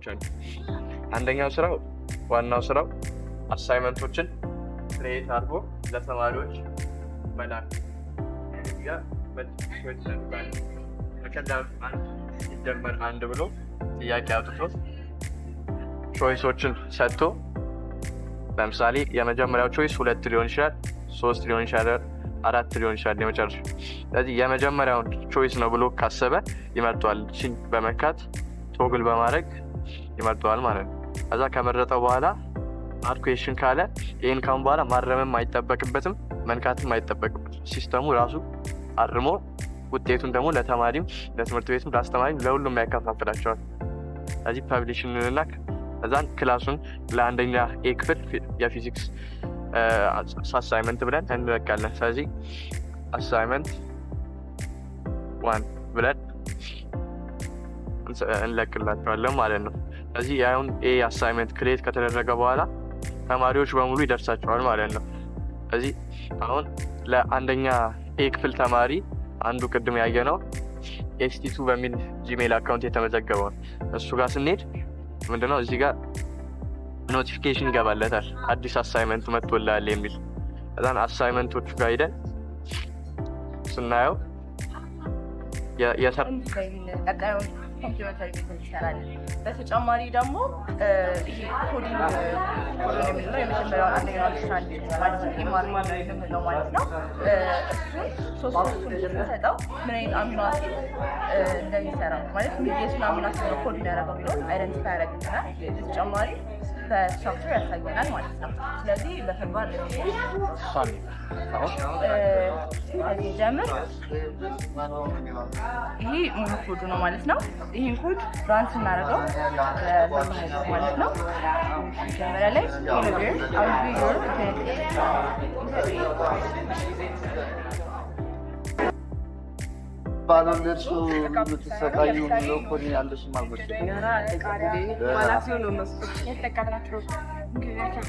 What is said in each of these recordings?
ስራዎች አሉ። አንደኛው ስራው ዋናው ስራው አሳይመንቶችን ክሬት አድርጎ ለተማሪዎች መላክ ያ በቀላሉ ሲጀመር አንድ ብሎ ጥያቄ አውጥቶ ቾይሶችን ሰጥቶ ለምሳሌ የመጀመሪያው ቾይስ 2 ሊሆን ይችላል 3 ሊሆን ይችላል 4 ሊሆን ይችላል የመጨረሻው ስለዚህ የመጀመሪያውን ቾይስ ነው ብሎ ካሰበ ይመርጠዋል እቺን በመካት ቶግል በማድረግ ይመርጠዋል ማለት ነው ከዛ ከመረጠው በኋላ አድ ኩዌስችን ካለ ይሄን ካም በኋላ ማረምም አይጠበቅበትም መንካትም አይጠበቅበትም ሲስተሙ ራሱ አርሞ ውጤቱን ደግሞ ለተማሪም ለትምህርት ቤትም ለአስተማሪም ለሁሉም ያከፋፍላቸዋል ስለዚህ ፐብሊሽን እንላክ ከዛን ክላሱን ለአንደኛ ኤ ክፍል የፊዚክስ አሳይመንት ብለን እንለቃለን ስለዚህ አሳይመንት 1 ብለን እንለቅላቸዋለን ማለት ነው ስለዚህ ያውን ኤ አሳይመንት ክሬት ከተደረገ በኋላ ተማሪዎች በሙሉ ይደርሳቸዋል ማለት ነው ስለዚህ አሁን ለአንደኛ ኤ ክፍል ተማሪ አንዱ ቅድም ያየነው ST2 በሚል ጂሜል አካውንት የተመዘገበው እሱ ጋር ስንሄድ ምንድነው እዚህ ጋር ኖቲፊኬሽን ይገባለታል አዲስ አሳይመንት መጥቶልሃል የሚል ከዛን አሳይመንቶቹ ጋር ሄደን ስናየው ኮምፒውተር ይሰራል በተጨማሪ ደግሞ ይሄ ኮዲንግ የሚለው የመጀመሪያው አንደኛው ስትራንድ ማለት ነው ኢማሪንግ ማለት ነው እሱን ሶስቱን ተሰጠው ምን አይነት አሚኖ አሲድ እንደሚሰራ ማለት የቱን አሚኖ አሲድ ነው ኮድ የሚያደርገው ቢሆን አይደንቲፋይ ያደርግልናል በተጨማሪ በስትራክቸር ያሳየናል ማለት ነው ስለዚህ በተግባር እዚህ ጀምር ይሄ ሙሉ ኮዱ ነው ማለት ነው ይሄን ኮድ ራን ስናደርገው ማለት ነው መጀመሪያ ላይ ባለነሱ ምትሰቃዩ ነው ኮዲ ያለሽ ማለት ነው ማላሲዮ ነው ነው የተቀራቸው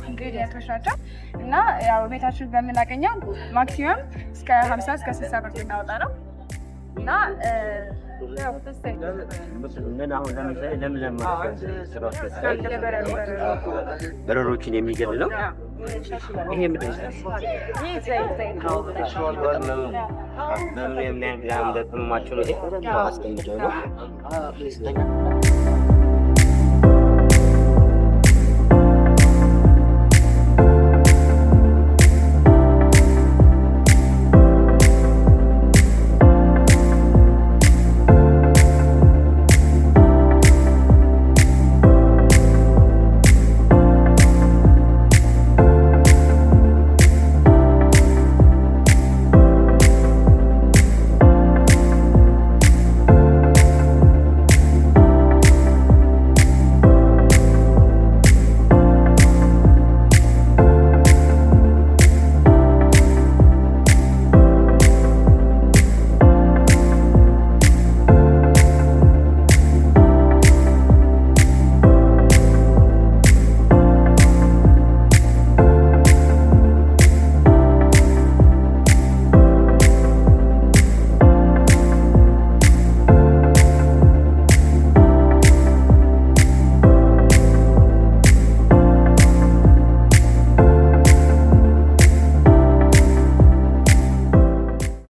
እንግዲህ ያተሻቸው እና ያው ቤታችን በመናገኘው ማክሲመም እስከ 50 እስከ 60 ብር እናወጣ ነው እና ያው ተስተይ ምን አሁን ለምለም በረሮችን የሚገል ነው ይሄ ምንድን ነው ይሄ ዘይት ነው ለምን የሚያምደጥማችሁ ነው ይሄ ማስቀመጫው ነው